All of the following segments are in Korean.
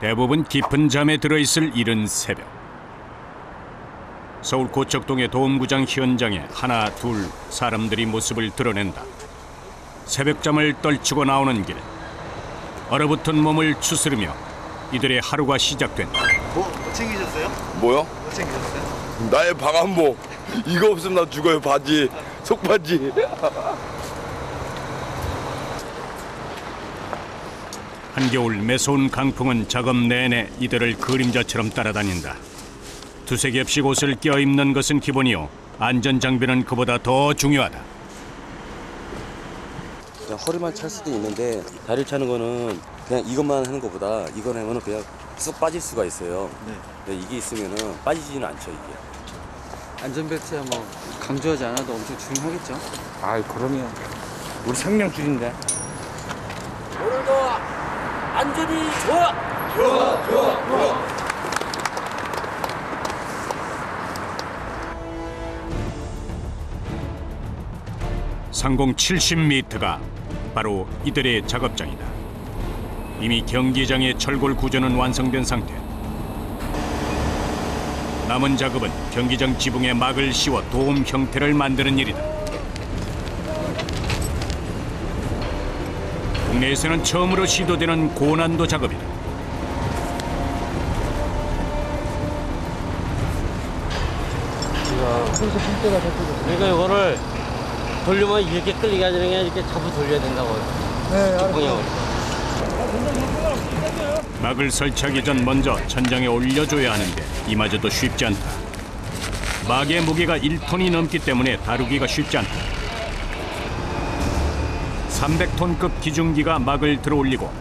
대부분 깊은 잠에 들어있을 이른 새벽. 서울 고척동의 도움구장 현장에 하나 둘 사람들이 모습을 드러낸다. 새벽잠을 떨치고 나오는 길. 얼어붙은 몸을 추스르며 이들의 하루가 시작된다. 뭐 챙기셨어요? 뭐요? 뭐 챙기셨어요? 나의 방한복. 이거 없으면 나 죽어요. 바지. 속바지. 한겨울 매서운 강풍은 작업 내내 이들을 그림자처럼 따라다닌다. 두세 겹씩 옷을 껴입는 것은 기본이요. 안전장비는 그보다 더 중요하다. 그냥 허리만 찰 수도 있는데 다리를 차는 거는 그냥 이것만 하는 것보다 이거 하면은 그냥 쑥 빠질 수가 있어요. 네. 근데 이게 있으면은 빠지지는 않죠 이게. 안전벨트야 뭐 강조하지 않아도 엄청 중요하겠죠. 아이 그럼요. 우리 생명줄인데. 오늘도 안전이 좋아. 좋아. 상공 70m가 바로 이들의 작업장이다. 이미 경기장의 철골 구조는 완성된 상태. 남은 작업은 경기장 지붕에 막을 씌워 도움 형태를 만드는 일이다. 국내에서는 처음으로 시도되는 고난도 작업이다. 그러니까 이거를 돌리면 이렇게 끌리게 하는 게 이렇게 잡고 돌려야 된다고. 네, 알았어요. 막을 설치하기 전 먼저 천장에 올려줘야 하는데 이마저도 쉽지 않다. 막의 무게가 1톤이 넘기 때문에 다루기가 쉽지 않다. 300톤급 기중기가 막을 들어올리고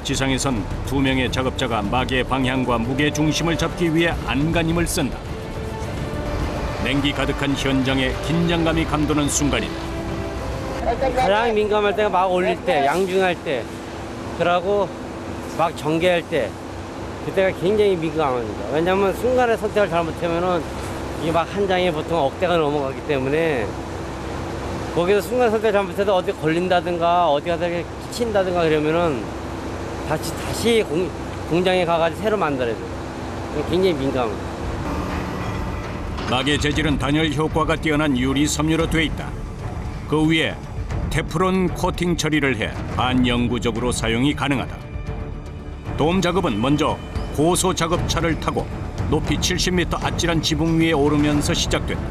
지상에선 2명의 작업자가 막의 방향과 무게 중심을 잡기 위해 안간힘을 쓴다. 냉기 가득한 현장에 긴장감이 감도는 순간이다. 가장 민감할 때가 막 올릴 때, 양중할 때, 그러고 막 전개할 때, 그때가 굉장히 민감합니다. 왜냐하면 순간에 선택을 잘못하면은 이게 막 한 장에 보통 억대가 넘어가기 때문에 거기서 순간 선택을 잘못해도 어디 걸린다든가 어디 가서 끼친다든가 그러면은 다시 공장에 가가지고 새로 만들어야 돼요. 굉장히 민감합니다. 막의 재질은 단열 효과가 뛰어난 유리 섬유로 돼 있다. 그 위에 테프론 코팅 처리를 해 반영구적으로 사용이 가능하다. 도움 작업은 먼저 고소 작업차를 타고 높이 70m 아찔한 지붕 위에 오르면서 시작된다.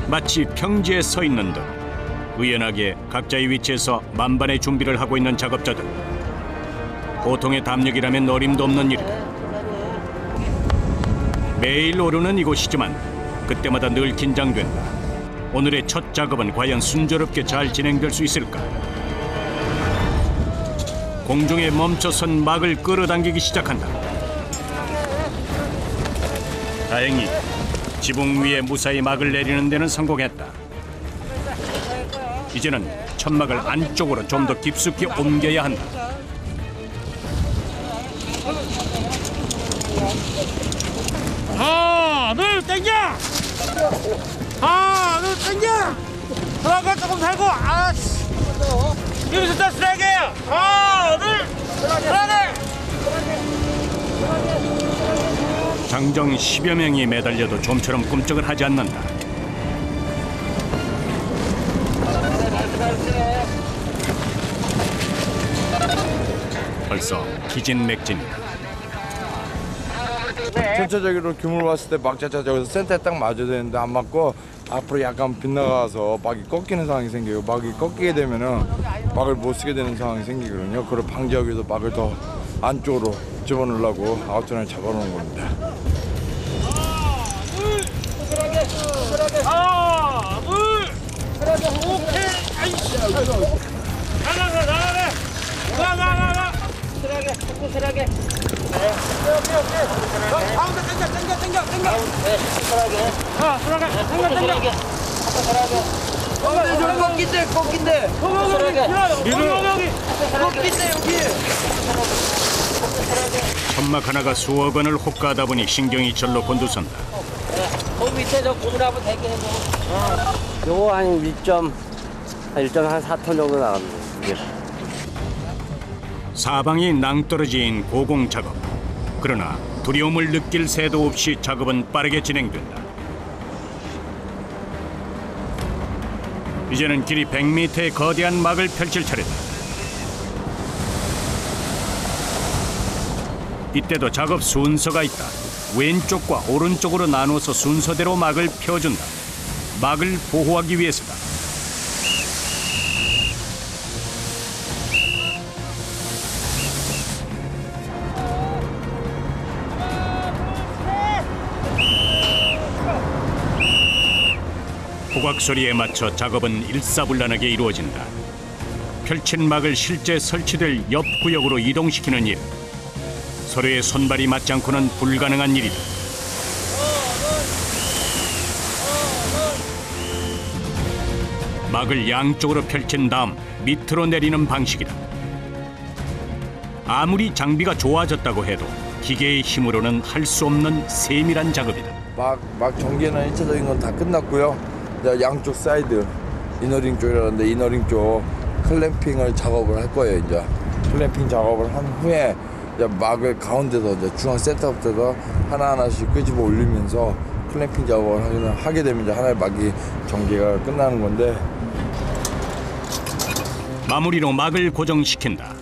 마치 평지에 서 있는 듯 의연하게 각자의 위치에서 만반의 준비를 하고 있는 작업자들. 보통의 담력이라면 어림도 없는 일이다. 매일 오르는 이곳이지만 그때마다 늘 긴장된다. 오늘의 첫 작업은 과연 순조롭게 잘 진행될 수 있을까? 공중에 멈춰선 막을 끌어당기기 시작한다. 다행히 지붕 위에 무사히 막을 내리는 데는 성공했다. 이제는 천막을 안쪽으로 좀 더 깊숙이 옮겨야 한다. 하나, 둘, 당겨! 하나, 둘, 당겨! 하나, 조금 살고, 아씨! 여기서 다 쓰레기야! 하나, 둘, 쓰레기! 장정 10여 명이 매달려도 좀처럼 꿈쩍을 하지 않는다. 벌써 기진맥진이다. 전체적으로 규모를 봤을 때 막자차 저기서 센터에 딱 맞아야 되는데 안 맞고 앞으로 약간 빗나가서 막이 꺾이는 상황이 생겨요. 막이 꺾이게 되면은 막을 못 쓰게 되는 상황이 생기거든요. 그걸 방지하기 위해서 막을 더 안쪽으로 집어넣으려고 아웃전을 잡아놓은 겁니다. 하나, 둘! 오케이! 아이씨! 나가! 쓰라게, 자꾸 쓰라게. 가운데 당겨. 네, 쓰라게. 당겨. 꺾인데. 천막 하나가 수억 원을 호가하다 보니 신경이 절로 곤두선다. 그 밑에 저 고무를 한번 대기해줘. 요거 한 1.4톤 정도 나갑니다. 이게. 사방이 낭떠러지인 고공 작업. 그러나 두려움을 느낄 새도 없이 작업은 빠르게 진행된다. 이제는 길이 100m의 거대한 막을 펼칠 차례다. 이때도 작업 순서가 있다. 왼쪽과 오른쪽으로 나눠서 순서대로 막을 펴준다. 막을 보호하기 위해서다. 호각 소리에 맞춰 작업은 일사불란하게 이루어진다. 펼친 막을 실제 설치될 옆 구역으로 이동시키는 일. 서로의 손발이 맞지 않고는 불가능한 일이다. 막을 양쪽으로 펼친 다음 밑으로 내리는 방식이다. 아무리 장비가 좋아졌다고 해도 기계의 힘으로는 할 수 없는 세밀한 작업이다. 막 전개는 1차적인 건 다 끝났고요. 이제 양쪽 사이드 이너링 쪽이라는데 이너링 쪽 클램핑을 작업을 할 거예요. 이제 클램핑 작업을 한 후에 이제 막을 가운데서 이제 중앙 센터부터 하나하나씩 끄집어 올리면서 클램핑 작업을 하게 되면 이제 하나의 막이 전개가 끝나는 건데, 마무리로 막을 고정시킨다.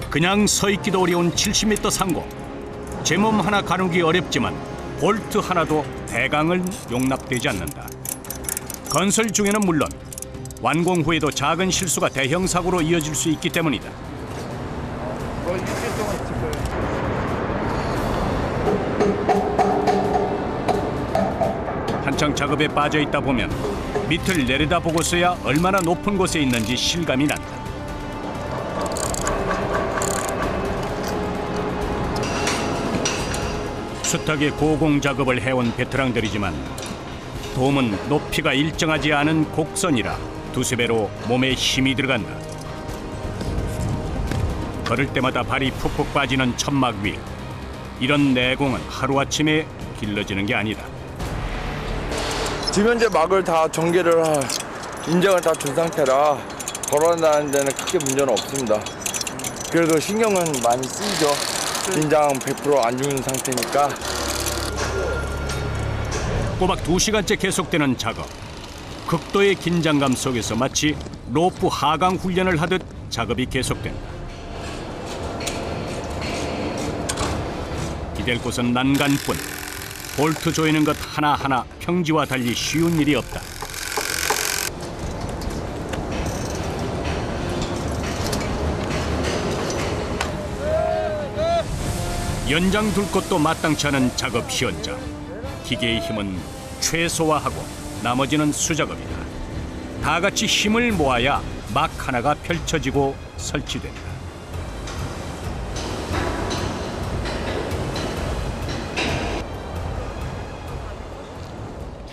그냥 서 있기도 어려운 70m 상공. 제 몸 하나 가누기 어렵지만 볼트 하나도 대강을 용납되지 않는다. 건설 중에는 물론 완공 후에도 작은 실수가 대형 사고로 이어질 수 있기 때문이다. 한창 작업에 빠져 있다 보면 밑을 내려다보고서야 얼마나 높은 곳에 있는지 실감이 난다. 숱하게 고공 작업을 해온 베테랑들이지만 돔은 높이가 일정하지 않은 곡선이라 두세 배로 몸에 힘이 들어간다. 걸을 때마다 발이 푹푹 빠지는 천막 위. 이런 내공은 하루아침에 길러지는 게 아니다. 지금 현재 막을 다 전개를 인정을 다 준 상태라 걸어다니는 데는 크게 문제는 없습니다. 그래도 신경은 많이 쓰이죠. 긴장 100% 안 죽는 상태니까. 꼬박 2시간째 계속되는 작업. 극도의 긴장감 속에서 마치 로프 하강 훈련을 하듯 작업이 계속된다. 기댈 곳은 난간뿐. 볼트 조이는 것 하나하나 평지와 달리 쉬운 일이 없다. 연장 둘 것도 마땅치 않은 작업 현장. 기계의 힘은 최소화하고 나머지는 수작업이다. 다 같이 힘을 모아야 막 하나가 펼쳐지고 설치된다.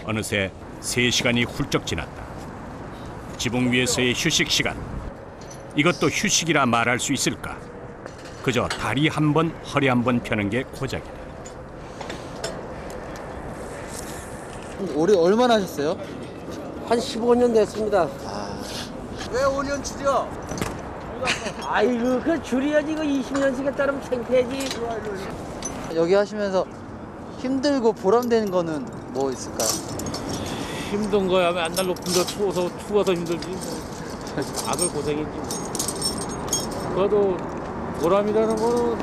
어느새 3시간이 훌쩍 지났다. 지붕 위에서의 휴식 시간. 이것도 휴식이라 말할 수 있을까? 그저 다리 한 번, 허리 한 번 펴는 게 고작이다. 올해 얼마나 하셨어요? 한 15년 됐습니다. 왜 5년 줄여? 아이고 그 줄여야지. 이거 20년씩 따르면 창피하지. 여기 하시면서 힘들고 보람되는 거는 뭐 있을까요? 힘든 거야. 맨날 높은 데 추워서 힘들지. 다들 고생이지. 그래도 보람이라는 거는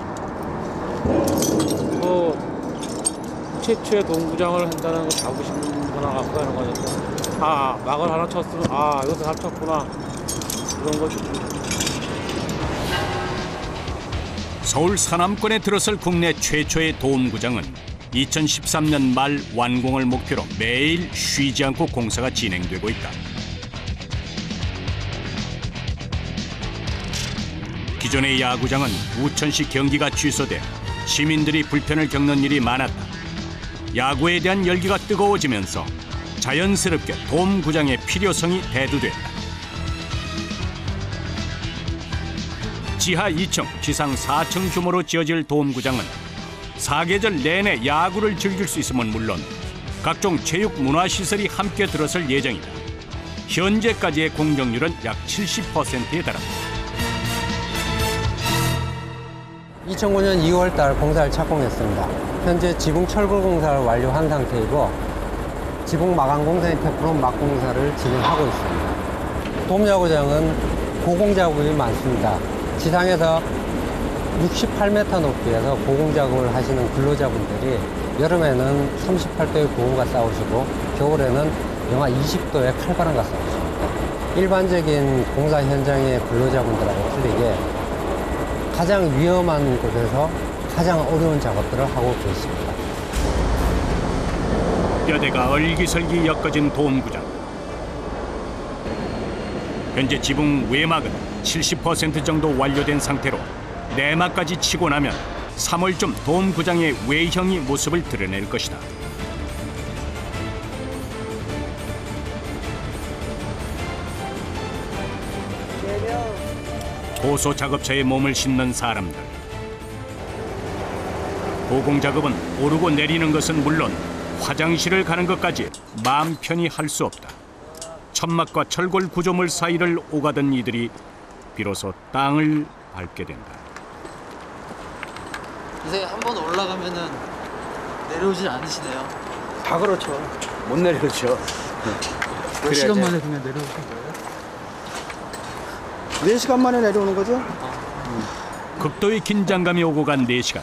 뭐 최초의 동구장을 한다는 거 자부심 하나 갖고 하는 거니까. 아, 막을 하나 쳤으면 이것을 잘 쳤구나. 그런 거지. 서울 서남권에 들어설 국내 최초의 도움구장은 2013년 말 완공을 목표로 매일 쉬지 않고 공사가 진행되고 있다. 기존의 야구장은 우천시 경기가 취소돼 시민들이 불편을 겪는 일이 많았다. 야구에 대한 열기가 뜨거워지면서 자연스럽게 도움구장의 필요성이 대두됐다. 지하 2층, 지상 4층 규모로 지어질 도움구장은 사계절 내내 야구를 즐길 수 있으면 물론 각종 체육 문화시설이 함께 들어설 예정이다. 현재까지의 공정률은 약 70%에 달한다. 2009년 2월 달 공사를 착공했습니다. 현재 지붕 철골 공사를 완료한 상태이고 지붕 마감 공사인 테프론 막 공사를 진행하고 있습니다. 돔야구장은 고공 작업이 많습니다. 지상에서 68m 높이에서 고공 작업을 하시는 근로자분들이 여름에는 38도의 고온과 싸우시고 겨울에는 영하 20도의 칼바람과 싸우십니다. 일반적인 공사 현장의 근로자분들하고 틀리게 가장 위험한 곳에서 가장 어려운 작업들을 하고 계십니다. 뼈대가 얼기설기 엮어진 돔구장. 현재 지붕 외막은 70% 정도 완료된 상태로 내막까지 치고 나면 3월쯤 돔구장의 외형이 모습을 드러낼 것이다. 고소 작업차에 몸을 싣는 사람들. 고공 작업은 오르고 내리는 것은 물론 화장실을 가는 것까지 마음 편히 할 수 없다. 천막과 철골 구조물 사이를 오가던 이들이 비로소 땅을 밟게 된다. 선생님 한 번 올라가면은 내려오질 않으시네요. 다 그렇죠. 못 내려오죠. 몇 시간 만에 그냥 내려오신 거예요? 4시간 만에 내려오는 거죠? 극도의 긴장감이 오고 간 4시간.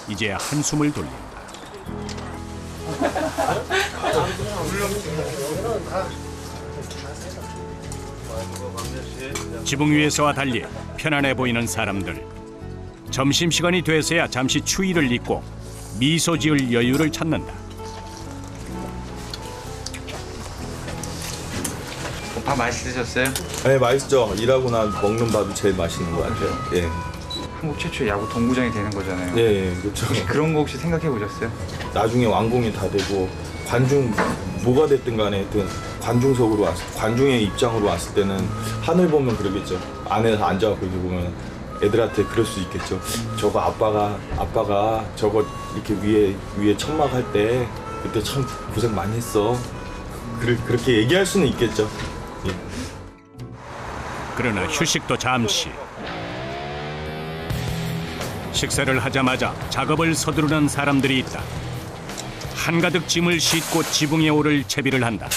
이제야 한숨을 돌린다. 지붕 위에서와 달리 편안해 보이는 사람들. 점심시간이 돼서야 잠시 추위를 잊고 미소 지을 여유를 찾는다. 밥 맛있으셨어요? 네, 맛있죠. 일하고 난 먹는 밥이 제일 맛있는 것 같아요. 예. 한국 최초의 야구 동구장이 되는 거잖아요. 예, 그렇죠. 그런 거 혹시 생각해 보셨어요? 나중에 완공이 다 되고 관중 뭐가 됐든 간에 하여튼 관중석으로 관중의 입장으로 왔을 때는 하늘 보면 그러겠죠. 안에서 앉아갖고 이렇게 보면 애들한테 그럴 수 있겠죠. 저거 아빠가 저거 이렇게 위에 천막 할 때 그때 참 고생 많이 했어. 그렇게 얘기할 수는 있겠죠. 예. 그러나 휴식도 잠시. 식사를 하자마자 작업을 서두르는 사람들이 있다. 한가득 짐을 싣고 지붕에 오를 채비를 한다.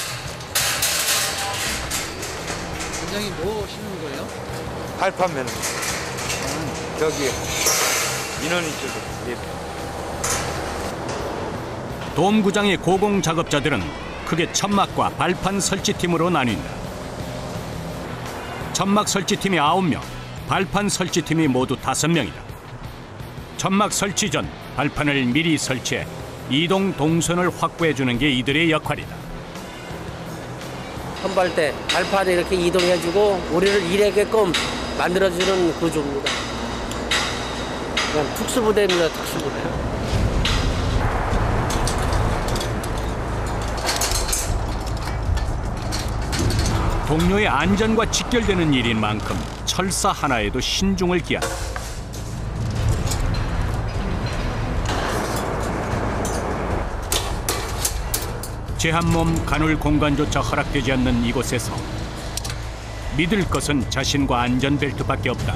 원장님 뭐 심는 거예요? 발판면 저기 인원이 쪽에. 돔구장의 고공 작업자들은 크게 천막과 발판 설치팀으로 나뉜다. 천막 설치팀이 9명, 발판 설치팀이 모두 5명이다. 천막 설치 전 발판을 미리 설치해 이동 동선을 확보해 주는 게 이들의 역할이다. 선발 때 발판을 이렇게 이동해주고 우리를 일하게끔 만들어주는 구조입니다. 그냥 특수부대입니다, 특수부대. 동료의 안전과 직결되는 일인 만큼 철사 하나에도 신중을 기한다. 제 한 몸 가눌 공간조차 허락되지 않는 이곳에서 믿을 것은 자신과 안전벨트밖에 없다.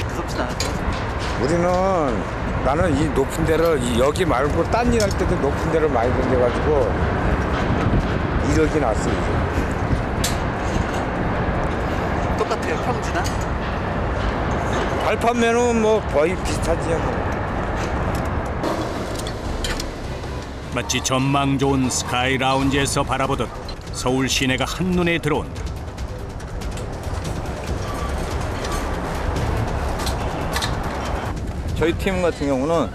무섭진 않을까요? 우리는 나는 이 높은 데를 여기 말고 딴 일 할 때도 높은 데를 많이 던져가지고 이러긴 왔어 이제. 똑같아요, 평지나? 발판면은 뭐 거의 비슷하지 뭐. 마치 전망 좋은 스카이 라운지에서 바라보듯 서울 시내가 한눈에 들어온다. 저희 팀 같은 경우는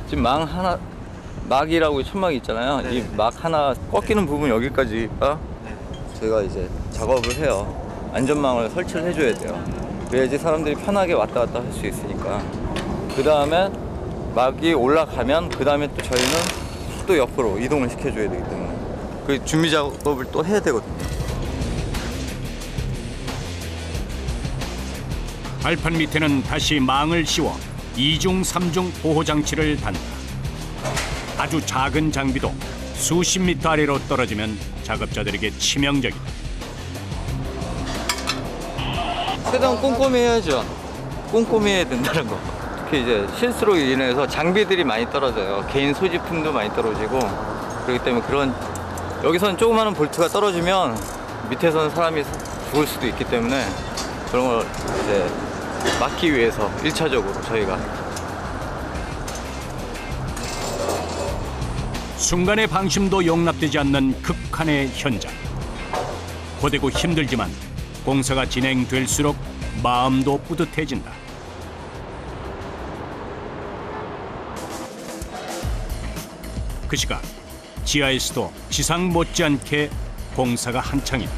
지금 막이라고 천막이 있잖아요. 이 막 하나 꺾이는 부분 여기까지가 저희가 이제 작업을 해요. 안전망을 설치를 해줘야 돼요. 그래야지 사람들이 편하게 왔다 갔다 할 수 있으니까. 그 다음에 막이 올라가면 그 다음에 또 저희는 또 옆으로 이동을 시켜줘야 되기 때문에 그 준비 작업을 또 해야 되거든요. 발판 밑에는 다시 망을 씌워 2중, 3중 보호장치를 단다. 아주 작은 장비도 수십 미터 아래로 떨어지면 작업자들에게 치명적이다. 최대한 꼼꼼히 해야죠. 꼼꼼해야 된다는 거. 특히 이제 실수로 인해서 장비들이 많이 떨어져요. 개인 소지품도 많이 떨어지고 그렇기 때문에 여기서는 조그마한 볼트가 떨어지면 밑에서는 사람이 죽을 수도 있기 때문에 그런 걸 이제 막기 위해서 1차적으로 저희가 순간의 방심도 용납되지 않는 극한의 현장. 고되고 힘들지만 공사가 진행될수록 마음도 뿌듯해진다. 그 시각 지하에서도 지상 못지않게 공사가 한창이다.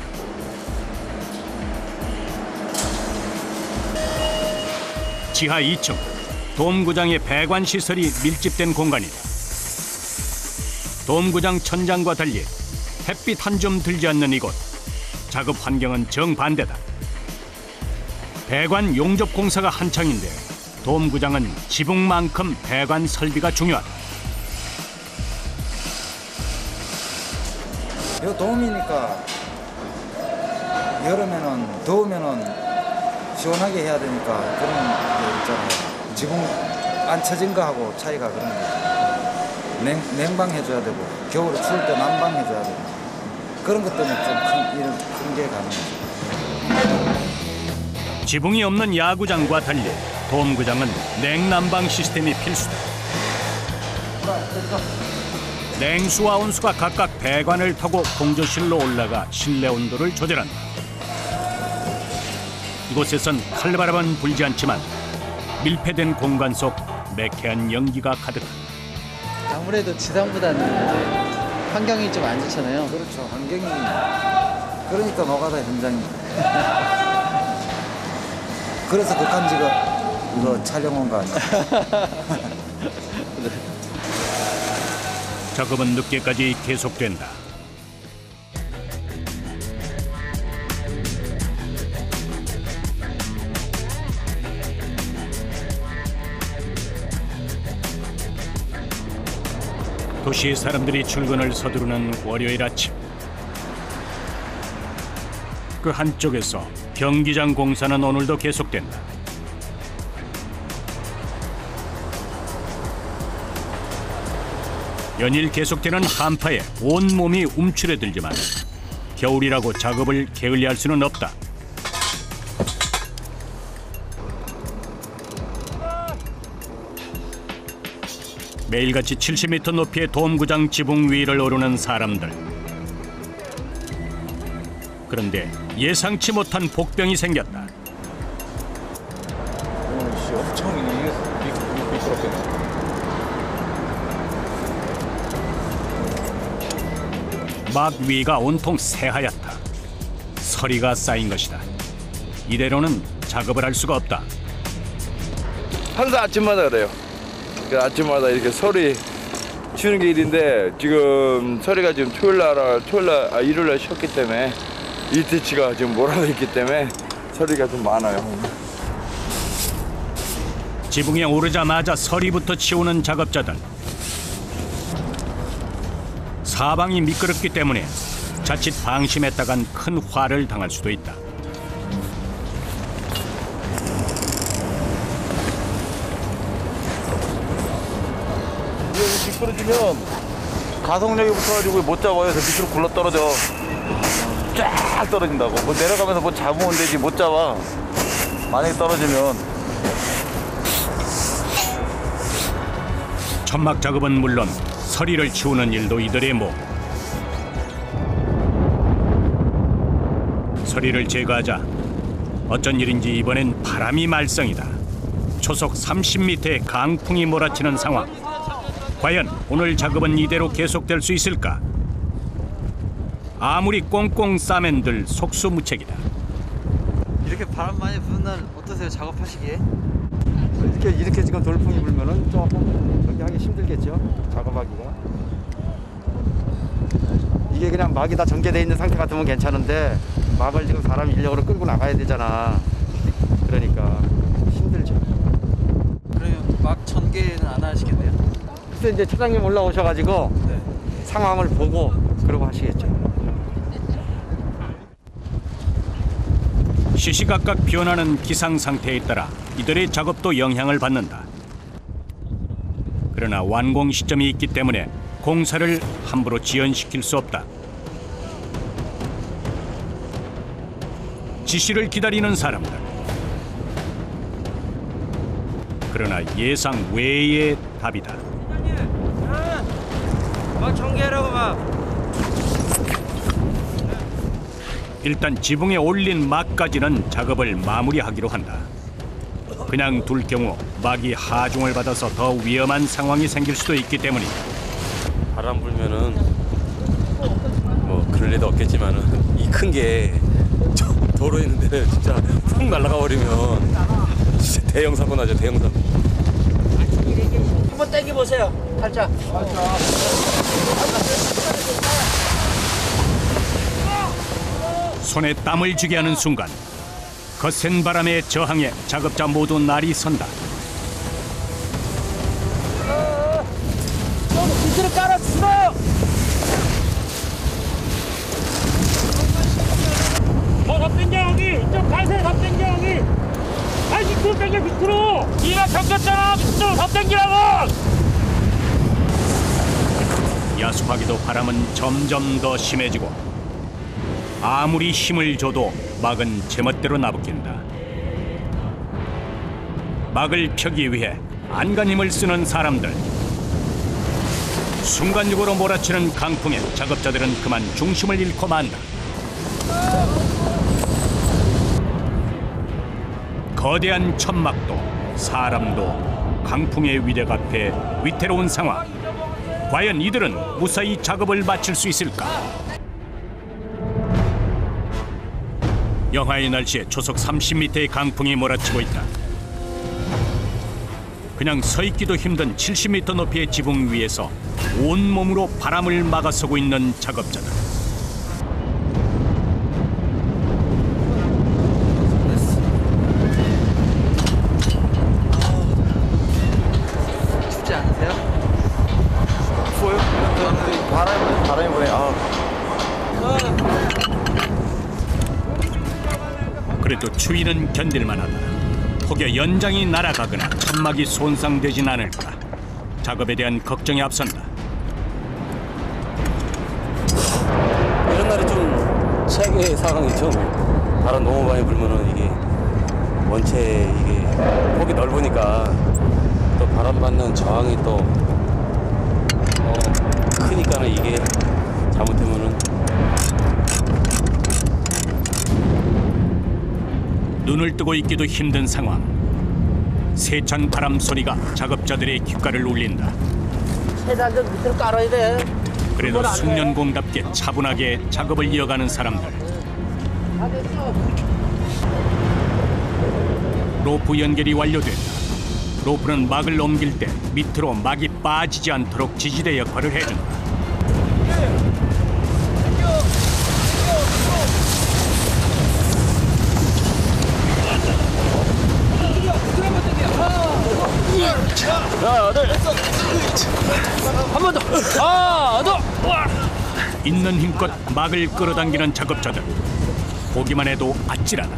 지하 2층 돔구장의 배관 시설이 밀집된 공간이다. 돔구장 천장과 달리 햇빛 한 점 들지 않는 이곳. 작업 환경은 정반대다. 배관 용접 공사가 한창인데 돔구장은 지붕만큼 배관 설비가 중요하다. 요 돔이니까 여름에는 더우면은 시원하게 해야 되니까 그런 게 있잖아요. 지붕 안 쳐진 거하고 차이가 그런 거. 냉방 해줘야 되고 겨울에 추울 때 난방 해줘야 되고 그런 것 때문에 좀 큰 게 가능해요. 지붕이 없는 야구장과 달리 돔구장은 냉난방 시스템이 필수다. 냉수와 온수가 각각 배관을 타고 공조실로 올라가 실내 온도를 조절한다. 이곳에선 칼바람은 불지 않지만 밀폐된 공간 속 매캐한 연기가 가득하다. 아무래도 지상보다는 환경이 좀 안 좋잖아요. 그렇죠. 환경이 그러니까 노가다 현장이. 그래서 극한지가 이거 촬영 온 거 아니야? 작업은 늦게까지 계속된다. 도시의 사람들이 출근을 서두르는 월요일 아침. 그 한쪽에서 경기장 공사는 오늘도 계속된다. 연일 계속되는 한파에 온몸이 움츠러들지만 겨울이라고 작업을 게을리할 수는 없다. 매일같이 70m 높이의 돔구장 지붕 위를 오르는 사람들. 그런데 예상치 못한 복병이 생겼다. 엄청 미끄럽겠네. 막 위가 온통 새하얗다. 서리가 쌓인 것이다. 이대로는 작업을 할 수가 없다. 항상 아침마다 그래요. 아침마다 이렇게 서리 치우는 게 일인데 지금 서리가 지금 일요일날 쉬었기 때문에 이틀치가 지금 몰아서 있기 때문에 서리가 좀 많아요. 지붕에 오르자마자 서리부터 치우는 작업자들. 사방이 미끄럽기 때문에 자칫 방심했다간 큰 화를 당할 수도 있다. 미끄러지면 가속력이 붙어가지고 못 잡아요. 저 밑으로 굴러 떨어져. 쫙 떨어진다고. 뭐 내려가면서 뭐 잡으면 되지 못 잡아. 만약에 떨어지면. 천막 작업은 물론 서리를 치우는 일도 이들의 목. 서리를 제거하자 어쩐 일인지 이번엔 바람이 말썽이다. 초속 30m의 강풍이 몰아치는 상황. 과연 오늘 작업은 이대로 계속될 수 있을까? 아무리 꽁꽁 싸맨들 속수무책이다. 이렇게 바람 많이 부는 날 어떠세요? 작업하시기에? 이렇게 지금 돌풍이 불면은 조금 저기 하기 힘들겠죠. 작업하기가. 이게 그냥 막이 다 전개되어 있는 상태 같으면 괜찮은데 막을 지금 사람 인력으로 끌고 나가야 되잖아. 그러니까 힘들죠. 그러면 막 전개는 안 하시겠네요? 그래서 이제 차장님 올라오셔가지고 상황을 보고 그러고 하시겠죠. 시시각각 변하는 기상 상태에 따라 이들의 작업도 영향을 받는다. 그러나 완공 시점이 있기 때문에 공사를 함부로 지연시킬 수 없다. 지시를 기다리는 사람들. 그러나 예상 외의 답이다. 막 전개하라고 막. 일단 지붕에 올린 막까지는 작업을 마무리하기로 한다. 그냥 둘 경우 막이 하중을 받아서 더 위험한 상황이 생길 수도 있기 때문이다. 바람 불면은 뭐 그럴 리도 없겠지만은 이 큰 게 도로에 있는 데는 진짜 훅 날아가 버리면 진짜 대형 사고 나죠. 대형 사고. 한번 당겨 보세요. 살짝. 손에 땀을 쥐게 하는 순간 거센 바람에 저항해 작업자 모두 날이 선다. 밑으로 깔아주세요. 더 당겨 여기. 이쪽 가세요. 더 당겨 여기. 아니 밑으로 당겨 밑으로. 니가 당겼잖아. 밑으로 더 당기라고. 야속하게도 바람은 점점 더 심해지고 아무리 힘을 줘도 막은 제멋대로 나부낀다. 막을 펴기 위해 안간 힘을 쓰는 사람들. 순간적으로 몰아치는 강풍에 작업자들은 그만 중심을 잃고 만다. 거대한 천막도 사람도 강풍의 위력 앞에 위태로운 상황. 과연 이들은 무사히 작업을 마칠 수 있을까? 영하의 날씨에 초속 30m의 강풍이 몰아치고 있다. 그냥 서 있기도 힘든 70m 높이의 지붕 위에서 온몸으로 바람을 막아서고 있는 작업자들. 춥지 않으세요? 추워요? 바람이 부네. 그래도 추위는 견딜만하다. 혹여 연장이 날아가거나 천막이 손상되진 않을까. 작업에 대한 걱정이 앞선다. 이런 날이 좀 최악의 상황이죠. 바람 너무 많이 불면은 이게 원체 이게 폭이 넓으니까 또 바람 받는 저항이 또 크니까는 이게 잘못되면은 눈을 뜨고 있기도 힘든 상황. 세찬 바람 소리가 작업자들의 귓가를 울린다. 최대한 좀 밑으로 깔아야 돼. 그래도 숙련공답게 차분하게 작업을 이어가는 사람들. 다 됐어. 로프 연결이 완료된다. 로프는 막을 옮길 때 밑으로 막이 빠지지 않도록 지지대 역할을 해준다. 하나 둘. 한 번 더. 하나 더. 있는 힘껏 막을 끌어당기는 작업자들. 보기만 해도 아찔하다.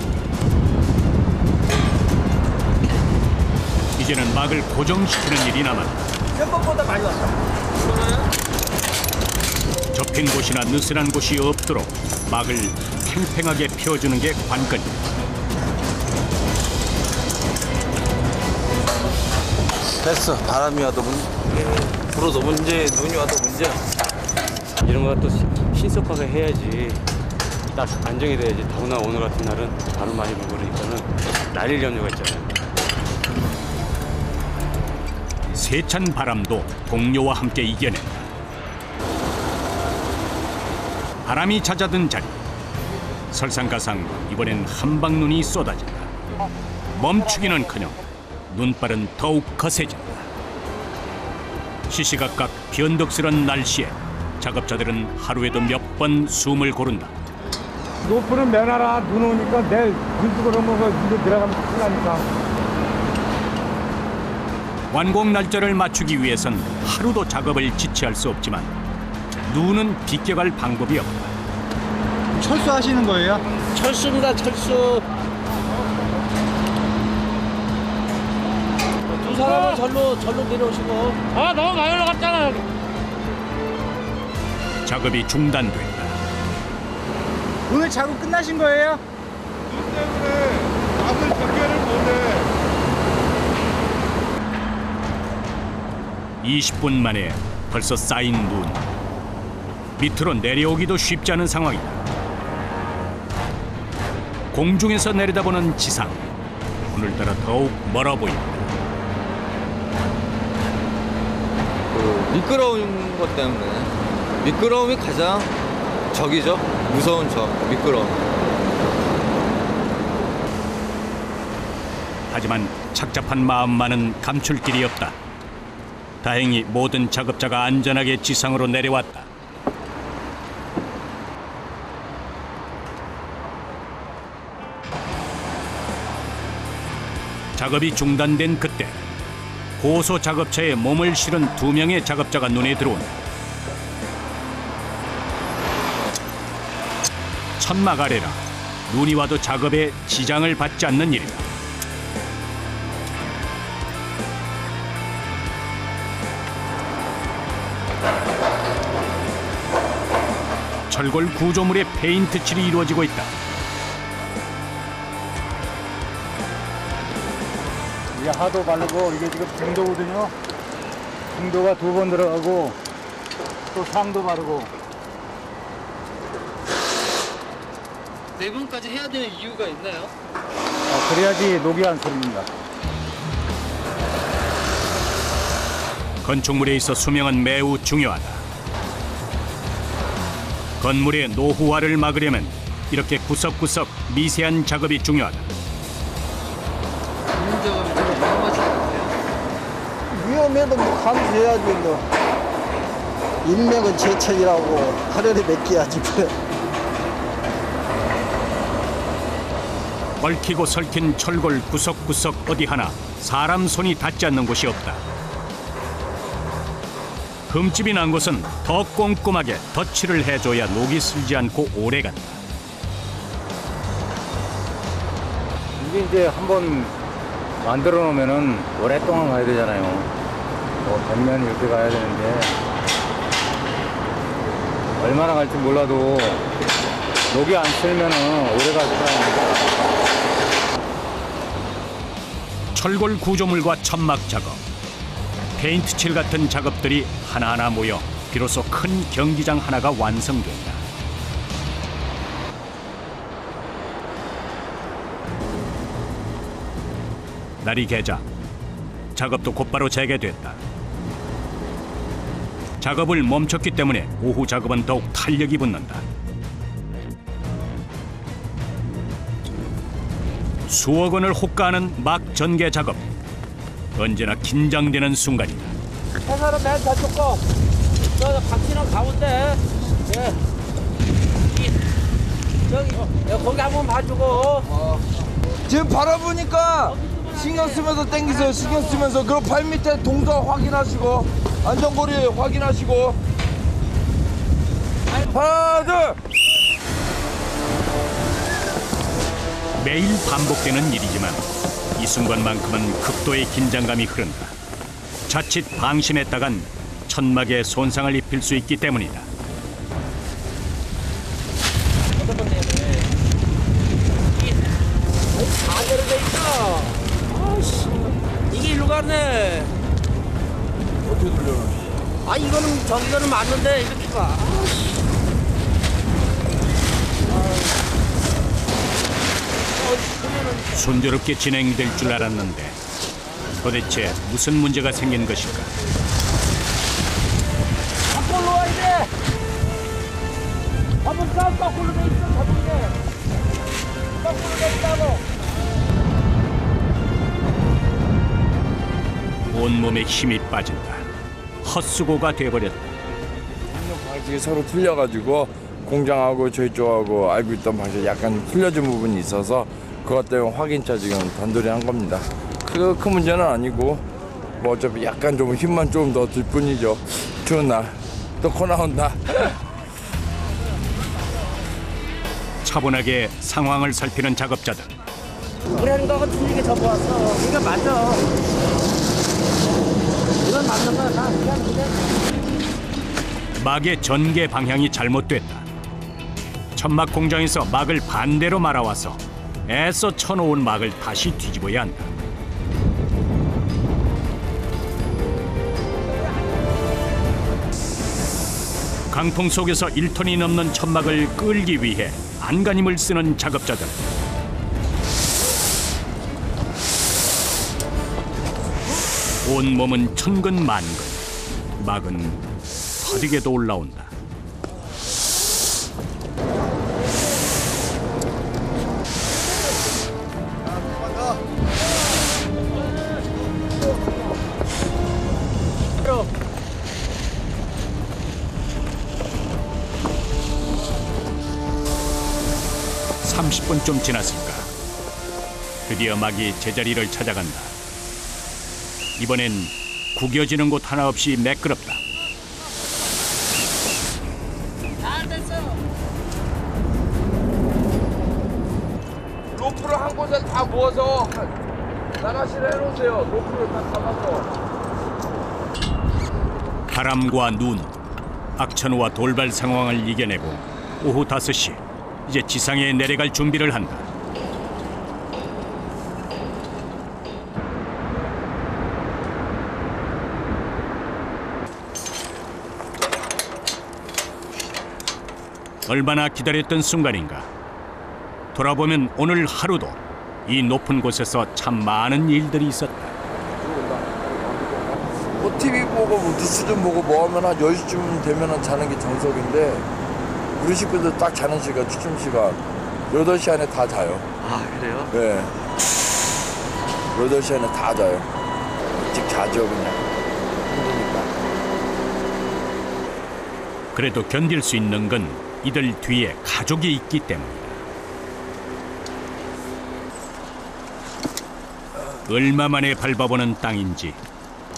이제는 막을 고정시키는 일이 남았다. 생각보다 많이 왔어. 접힌 곳이나 느슨한 곳이 없도록 막을 팽팽하게 펴주는 게 관건이다. 됐어. 바람이 와도 불어도 문제, 눈이 와도 문제야. 이런 거 또 신속하게 해야지 딱 안정이 돼야지. 더구나 오늘 같은 날은 바람 많이 불고 그러니까는 날릴 염려가 있잖아요. 세찬 바람도 동료와 함께 이겨낸다. 바람이 잦아든 자리. 설상가상 이번엔 한방눈이 쏟아진다. 멈추기는커녕 눈발은 더욱 거세진다. 시시각각 변덕스런 날씨에 작업자들은 하루에도 몇 번 숨을 고른다. 로프는 매놔라. 눈 오니까 내일 눈 뜨고 그러면 이거 들어가면 큰일 나니까. 완공 날짜를 맞추기 위해선 하루도 작업을 지체할 수 없지만 눈은 비껴갈 방법이 없다. 철수하시는 거예요? 철수입니다. 철수. 절로 내려오시고. 아 너무 많이 올라갔잖아 여기. 작업이 중단됐다. 오늘 작업 끝나신 거예요? 눈 때문에 막을 전개를 못해. 20분 만에 벌써 쌓인 눈. 밑으로 내려오기도 쉽지 않은 상황이다. 공중에서 내려다보는 지상. 오늘따라 더욱 멀어 보인다. 미끄러운 것 때문에 미끄러움이 가장 적이죠. 무서운 적, 미끄러움. 하지만 착잡한 마음만은 감출 길이 없다. 다행히 모든 작업자가 안전하게 지상으로 내려왔다. 작업이 중단된 그때 고소 작업차에 몸을 실은 2명의 작업자가 눈에 들어온다. 천막 아래라 눈이 와도 작업에 지장을 받지 않는 일이다. 철골 구조물의 페인트 칠이 이루어지고 있다. 이게 하도 바르고 이게 지금 중도거든요. 중도가 2번 들어가고 또 상도 바르고. 4번까지 해야 되는 이유가 있나요? 그래야지 녹이 안 섭니다. 건축물에 있어 수명은 매우 중요하다. 건물의 노후화를 막으려면 이렇게 구석구석 미세한 작업이 중요하다. 작업이 좀 위험하지 않으세요? 위험해도 뭐 감수해야지 뭐. 인명은 제천이라고 하늘에 맡겨야지. 얽히고 설킨 철골 구석구석 어디 하나 사람 손이 닿지 않는 곳이 없다. 흠집이 난 곳은 더 꼼꼼하게 덧칠을 해줘야 녹이 슬지 않고 오래간다. 이게 이제 한번 만들어 놓으면은 오랫동안 가야 되잖아요. 뭐 100년 이렇게 가야 되는데 얼마나 갈지 몰라도 녹이 안 쓸면은 오래 갈 거라니까. 철골 구조물과 천막 작업, 페인트 칠 같은 작업들이 하나하나 모여 비로소 큰 경기장 하나가 완성된다. 날이 개자 작업도 곧바로 재개됐다. 작업을 멈췄기 때문에 오후 작업은 더욱 탄력이 붙는다. 수억 원을 호가하는 막 전개 작업. 언제나 긴장되는 순간이다. 해설은 맨 저쪽 거. 저 박진원 가운데. 예. 저기 거기 한번 봐주고. 지금 바라보니까 신경 쓰면서 당기세요. 신경 쓰면서 그 발 밑에 동서 확인하시고 안전거리 확인하시고. 하나 둘. 매일 반복되는 일이지만 이 순간만큼은 극도의 긴장감이 흐른다. 자칫 방심했다간 천막에 손상을 입힐 수 있기 때문이다. 반대로 돼 있어. 아씨, 이게 일로 가네. 어떻게 돌려놔? 아 이거는 저기는 맞는데 이렇게 가. 순조롭게 진행될 줄 알았는데 도대체 무슨 문제가 생긴 것일까? 거꾸로 와 이제. 한번 싸움 거꾸로 돼 있어 저쪽에. 거꾸로 돼 있다고. 온몸에 힘이 빠진다. 헛수고가 돼버렸다. 방식이 서로 틀려가지고 공장하고 저희 쪽하고 알고 있던 방식이 약간 틀려진 부분이 있어서 그것 때문에 확인차 지금 단돌이 한 겁니다. 큰 문제는 아니고 뭐 어차피 약간 좀 힘만 좀 더 들 뿐이죠. 추운 날 또 코 나온다. 차분하게 상황을 살피는 작업자들. 우리 하는 거하고 틀리게 접어왔어. 이거 맞아. 이건 맞는 거야. 다 그냥 막의 전개 방향이 잘못됐다. 천막 공장에서 막을 반대로 말아와서 애써 쳐놓은 막을 다시 뒤집어야 한다. 강풍 속에서 1톤이 넘는 천막을 끌기 위해 안간힘을 쓰는 작업자들. 온 몸은 천근만근. 막은 더디게도 올라온다. (30분) 좀 지났을까. 드디어 막이 제자리를 찾아간다. 이번엔 구겨지는 곳 하나 없이 매끄럽다. 로프를 한 곳에 다 모아서 나가시를 해놓으세요. 로프를 다 잡아서. 바람과 눈, 악천후와 돌발 상황을 이겨내고 오후 5시 이제 지상에 내려갈 준비를 한다. 얼마나 기다렸던 순간인가. 돌아보면 오늘 하루도 이 높은 곳에서 참 많은 일들이 있었다. 뭐 TV 보고 뭐 뉴스 좀 보고 뭐 하면 한 10시쯤 되면 자는 게 정석인데 우리 식구들 딱 자는 시간, 취침 시간 8시 안에 다 자요. 아, 그래요? 네. 8시 안에 다 자요. 일찍 자죠 그냥. 힘드니까. 그래도 견딜 수 있는 건 이들 뒤에 가족이 있기 때문이다. 얼마 만에 밟아보는 땅인지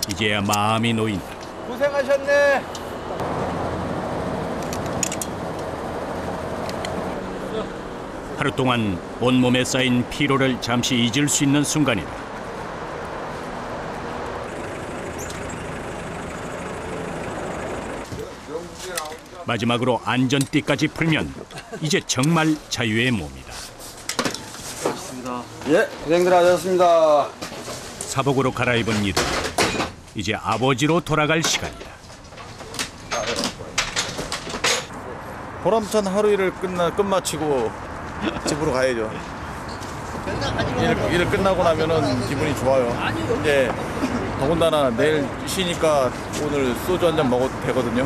이제야 마음이 놓인다. 고생하셨네. 하루 동안 온몸에 쌓인 피로를 잠시 잊을 수 있는 순간이다. 마지막으로 안전띠까지 풀면 이제 정말 자유의 몸이다. 예, 고생들 하셨습니다. 사복으로 갈아입은 이들, 이제 아버지로 돌아갈 시간이다. 보람찬 하루 일을 끝마치고 집으로 가야죠. 일 끝나고 나면은 기분이 좋아요. 이제 더군다나 내일 쉬니까 오늘 소주 한 잔 먹어도 되거든요.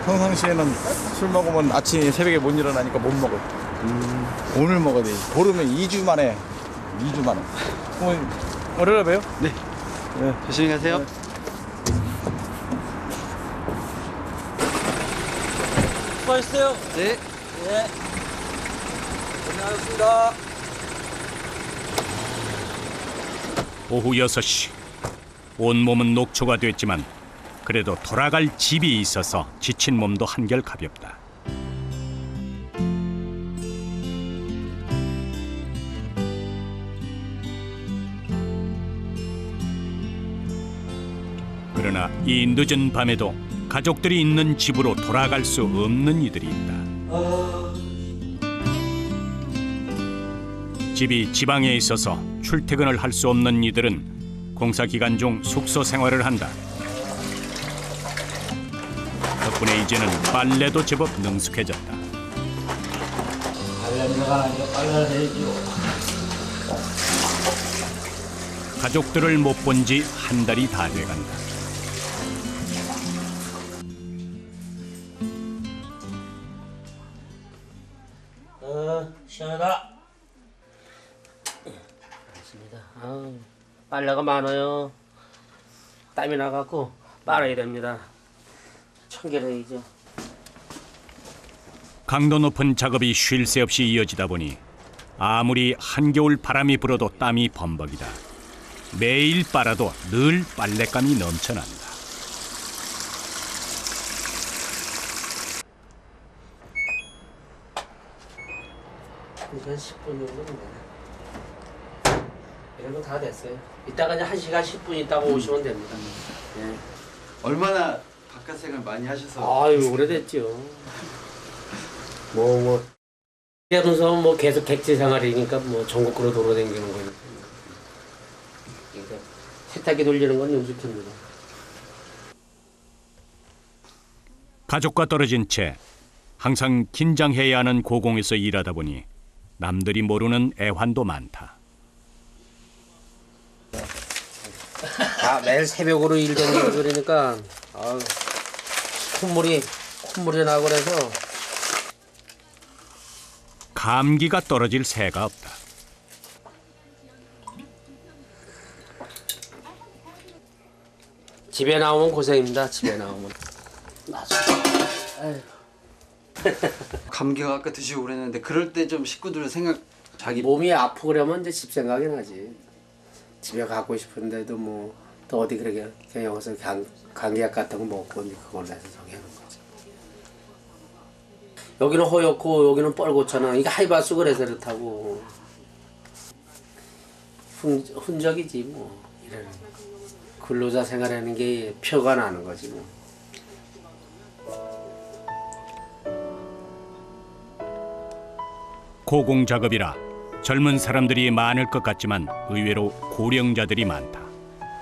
평상시에는 술 먹으면 아침에 새벽에 못 일어나니까 못 먹어요. 오늘 먹어야 돼. 보름에 2주 만에. 2주 만에. 월요일에 봬요? 네. 네. 조심히 가세요. 네. 수고하셨어요. 네. 네. 고생하셨습니다. 오후 6시. 온몸은 녹초가 됐지만 그래도 돌아갈 집이 있어서 지친 몸도 한결 가볍다. 그러나 이 늦은 밤에도 가족들이 있는 집으로 돌아갈 수 없는 이들이 있다. 집이 지방에 있어서 출퇴근을 할 수 없는 이들은 공사 기간 중 숙소 생활을 한다. 덕분에 이제는 빨래도 제법 능숙해졌다. 빨래가 나니까 빨래를 해야죠. 가족들을 못 본 지 한 달이 다 돼간다. 시원하다. 알겠습니다. 빨래가 많아요. 땀이 나갖고 빨아야 됩니다. 청결해야죠. 강도 높은 작업이 쉴 새 없이 이어지다 보니 아무리 한겨울 바람이 불어도 땀이 범벅이다. 매일 빨아도 늘 빨랫감이 넘쳐난다. 한 10분 정도면 되네. 이런 거 다 됐어요. 이따가 이제 1시간 10분 있다가 오시면 됩니다. 네. 얼마나 바깥 생활 많이 하셔서? 아유, 오래됐죠. 하면서 뭐 계속 객지 생활이니까 뭐 전국으로 돌아다니는 거니까. 그러니까 세탁기 돌리는 건 능숙합니다. 가족과 떨어진 채 항상 긴장해야 하는 고공에서 일하다 보니 남들이 모르는 애환도 많다. 매일 새벽으로 일 다니고 그러니까 콧물이 나고 그래서 감기가 떨어질 새가 없다. 집에 나오면 고생입니다. 집에 나오면. 감기가 아까 드시고 그랬는데 그럴 때 좀 식구들 생각 자기 몸이 아프고 그러면 이제 집 생각이 나지. 집에 가고 싶은데도 뭐 또 어디 그러게 그냥 와서 감기약 같은 거 먹고 이제 그걸 해서 저기 하는 거지. 여기는 허옇고 여기는 뻘겋잖아. 이게 하이바스 그래서 그렇다고. 흔적이지 뭐. 이래는 근로자 생활하는 게 표가 나는 거지 뭐. 고공 작업이라 젊은 사람들이 많을 것 같지만 의외로 고령자들이 많다.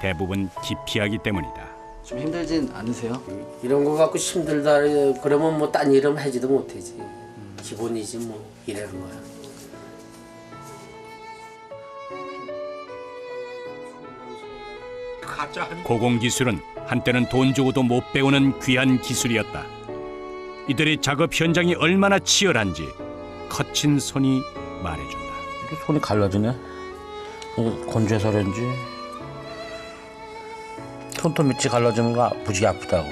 대부분 기피하기 때문이다. 좀 힘들진 않으세요? 이런 거 갖고 힘들다 그러면 뭐 딴 일은 하지도 못하지. 기본이지 뭐 이러는 거야. 고공 기술은 한때는 돈 주고도 못 배우는 귀한 기술이었다. 이들의 작업 현장이 얼마나 치열한지 거친 손이 말해준다. 손이 갈라지네. 건조해서 그런지 손톱 밑이 갈라지는 거 무지개 아프다고.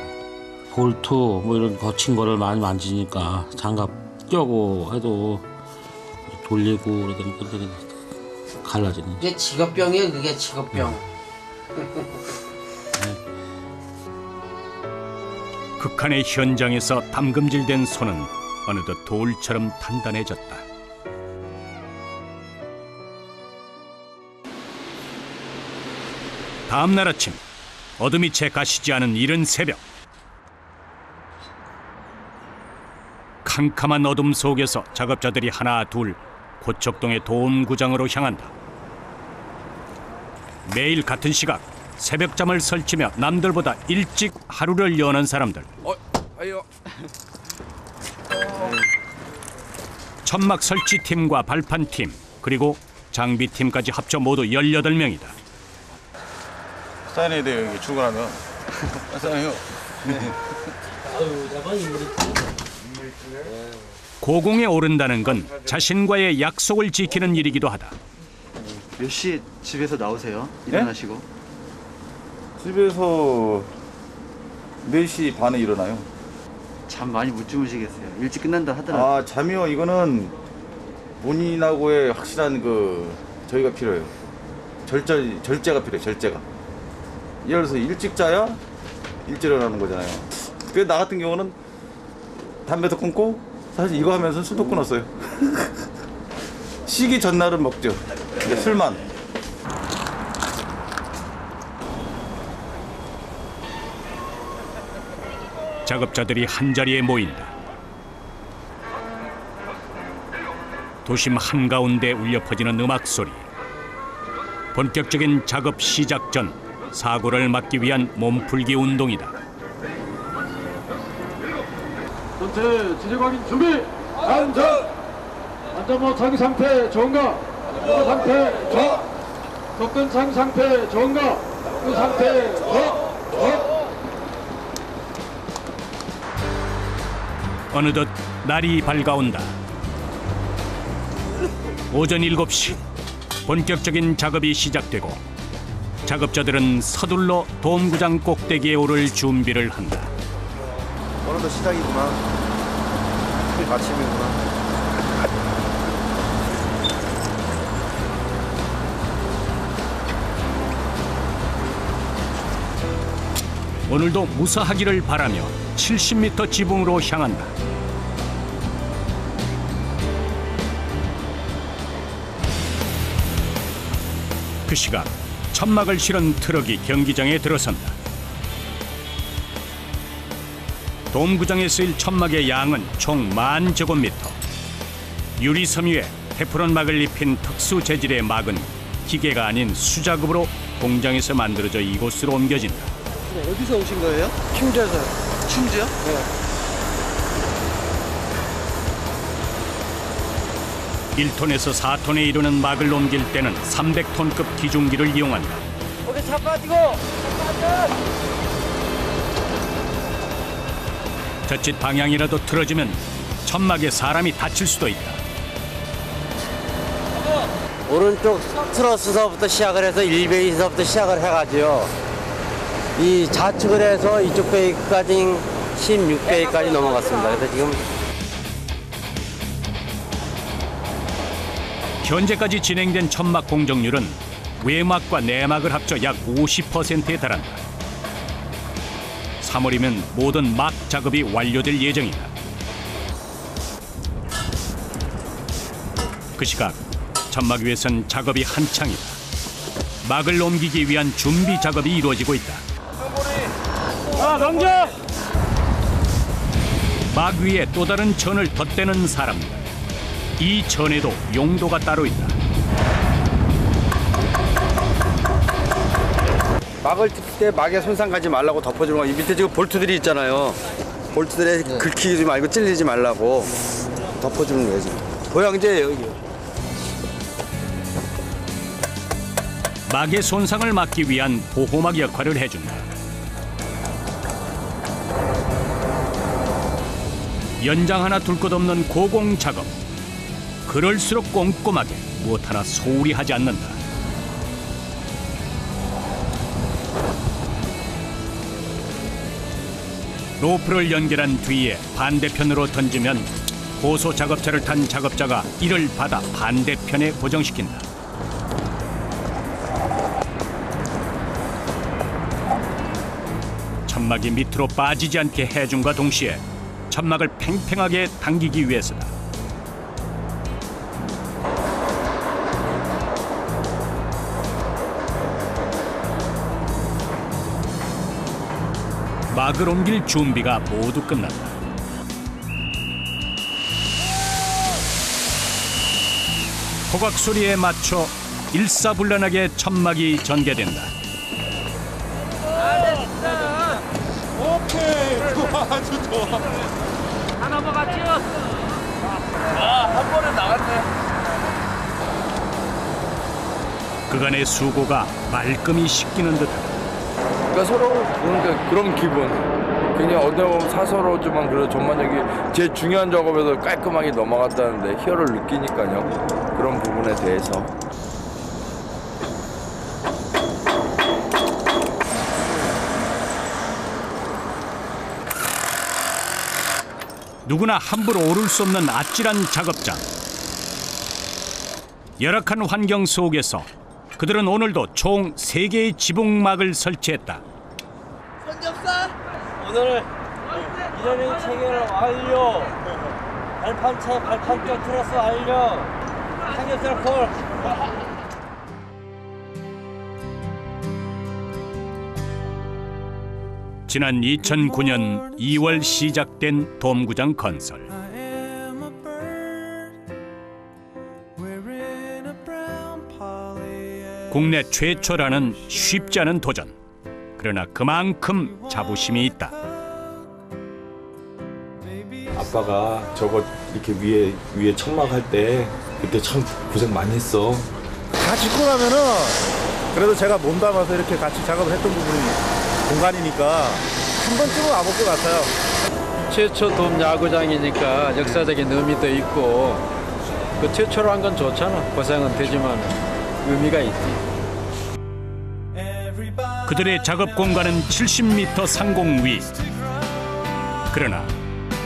볼트 뭐 이런 거친 거를 많이 만지니까 장갑 껴고 해도 돌리고 그러니까 갈라지네. 이게 직업병이에요. 그게 직업병. 극한의 현장에서 담금질된 손은 어느덧 돌처럼 단단해졌다. 다음 날 아침, 어둠이 채 가시지 않은 이른 새벽. 캄캄한 어둠 속에서 작업자들이 하나 둘 고척동의 도움구장으로 향한다. 매일 같은 시각 새벽잠을 설치며 남들보다 일찍 하루를 여는 사람들. 천막 설치팀과 발판팀 그리고 장비팀까지 합쳐 모두 18명이다. 사인해야 돼요. 여기 출근하면. 사인해요. 고공에 오른다는 건 자신과의 약속을 지키는 일이기도 하다. 몇 시에 집에서 나오세요? 일어나시고? 집에서 4시 반에 일어나요. 잠 많이 못 주무시겠어요? 일찍 끝난다 하더라고요. 잠이요. 이거는 본인하고의 확실한 저희가 필요해요. 절제가 필요해요. 절제가. 예를 들어서 일찍 자야 일찍 일어나는 거잖아요. 그래서 나 같은 경우는 담배도 끊고 사실 이거 하면서 술도 끊었어요. 쉬기 전날은 먹죠. 술만. 작업자들이 한자리에 모인다. 도심 한가운데 울려 퍼지는 음악 소리. 본격적인 작업 시작 전 사고를 막기 위한 몸풀기 운동이다. 전체 지적 확인 준비! 안전! 안전모 장기 상태 좋은가? 안전모 상태 좋아! 접근 장기 상태 좋은가? 그 상태 좋아! 어느덧 날이 밝아온다. 오전 7시 본격적인 작업이 시작되고 작업자들은 서둘러 도움구장 꼭대기에 오를 준비를 한다. 오늘도 시작이구나. 아침이구나. 오늘도 무사하기를 바라며 70m 지붕으로 향한다. 그 시각 천막을 실은 트럭이 경기장에 들어선다. 돔구장에 쓰일 천막의 양은 총 10,000제곱미터. 유리 섬유에 테프론 막을 입힌 특수 재질의 막은 기계가 아닌 수작업으로 공장에서 만들어져 이곳으로 옮겨진다. 네, 어디서 오신 거예요? 충주에서요. 충주요? 네. 1톤에서 4톤에 이르는 막을 옮길 때는 300톤급 기중기를 이용한다. 거기 차 빠지고! 젖짓 방향이라도 틀어지면 천막에 사람이 다칠 수도 있다. 오른쪽 트러스서부터 시작을 해서 1베이서부터 시작을 해가지고 이 좌측을 해서 이쪽 베이까지 16베이까지 넘어갔습니다. 그래서 지금 현재까지 진행된 천막 공정률은 외막과 내막을 합쳐 약 50%에 달한다. 3월이면 모든 막 작업이 완료될 예정이다. 그 시각 천막 위에선 작업이 한창이다. 막을 옮기기 위한 준비 작업이 이루어지고 있다. 자, 넘겨! 막 위에 또 다른 천을 덧대는 사람들. 이 천에도 용도가 따로 있다. 막을 뜯을 때 막에 손상 가지 말라고 덮어주는 거. 이 밑에 지금 볼트들이 있잖아요. 볼트들에 긁히지 말고 찔리지 말라고 덮어주는 거예요. 지금. 보양제예요, 이게. 막의 손상을 막기 위한 보호막 역할을 해준다. 연장 하나 둘 것 없는 고공 작업. 그럴수록 꼼꼼하게 무엇 하나 소홀히 하지 않는다. 로프를 연결한 뒤에 반대편으로 던지면 고소 작업차를 탄 작업자가 이를 받아 반대편에 고정시킨다. 천막이 밑으로 빠지지 않게 해줌과 동시에 천막을 팽팽하게 당기기 위해서다. 막을 옮길 준비가 모두 끝났다. 호각 소리에 맞춰 일사불란하게 천막이 전개된다. 오케이! 좋아, 아주 좋아. 하나 먹었죠? 한 번에 나갔네. 그간의 수고가 말끔히 씻기는 듯하다. 그러니까 서로 그러니까 그런 기분. 그냥 어떻게 보면 사서로지만 그래도 전반적인 제일 중요한 작업에서 깔끔하게 넘어갔다는데 희열을 느끼니까요. 그런 부분에 대해서. 누구나 함부로 오를 수 없는 아찔한 작업장. 열악한 환경 속에서 그들은 오늘도 총 3개의 지붕막을 설치했다. 손잡사! 오늘 이러닝 체결 완료. 발판체 발판 쪽 트러스 완료. 삼겹살 콜. 지난 2009년 2월 시작된 돔구장 건설. 국내 최초라는 쉽지 않은 도전. 그러나 그만큼 자부심이 있다. 아빠가 저거 이렇게 위에 천막 할 때 그때 참 고생 많이 했어. 다 짓고 나면은 그래도 제가 몸담아서 이렇게 같이 작업을 했던 부분이 공간이니까 한 번쯤은 와볼 것 같아요. 최초 돔 야구장이니까 역사적인 의미도 있고 그 최초로 한 건 좋잖아. 고생은 되지만 의미가 있지. 그들의 작업 공간은 70m 상공 위. 그러나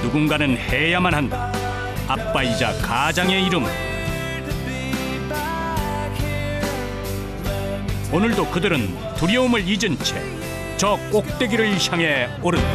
누군가는 해야만 한다. 아빠이자 가장의 이름을. 오늘도 그들은 두려움을 잊은 채 저 꼭대기를 향해 오른다.